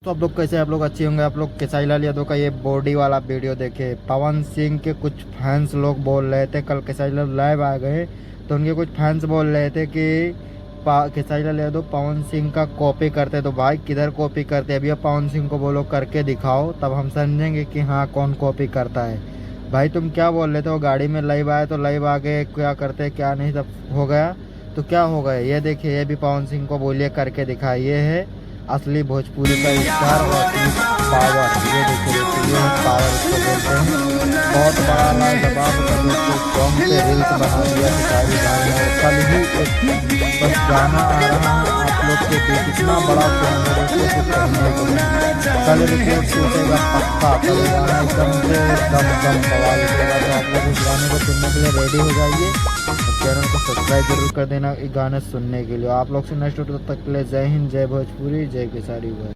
तो आप लोग कैसे, आप लोग अच्छे होंगे। आप लोग केसारी लाल यादव का ये बॉडी वाला वीडियो देखे। पवन सिंह के कुछ फैंस लोग बोल रहे थे, कल केसारी लाल लाइव आ गए तो उनके कुछ फैंस बोल रहे थे कि केसारी लाल यादव पवन सिंह का कॉपी करते। तो भाई किधर कॉपी करते, अभी आप पवन सिंह को बोलो करके दिखाओ, तब हम समझेंगे कि हाँ कौन कॉपी करता है। भाई तुम क्या बोल रहे थे, वो गाड़ी में लाइव आए तो लाइव आगे क्या करते क्या नहीं, सब हो गया तो क्या हो गया। ये देखिए, ये भी पवन सिंह को बोलिए करके दिखाए। ये है असली भोजपुरी का स्टार और असली पावर। ये देखिए ये पावर इसको बोलते हैं। बहुत बड़ा लाजवाब सॉन्ग पे रील्स बना दिया खेसारी भाई ने। कल ही एक बस गाना आ रहा है आप लोग के बीच, इतना बड़ा सॉन्ग है दोस्तों, कुछ कहने को नहीं। कल रिकॉर्ड टूटेगा पक्का, कल गाना एकदम से दम दम बवाल निकलेगा। तो आप लोग इस गाने को सुनने के लिए रेडी हो जाइए और चैनल को सब्सक्राइब जरूर कर देना ये गाने सुनने के लिए। आप लोग से नेक्स्ट वीडियो तक के लिए जय हिंद, जय भोजपुरी, जय केसारी भाई।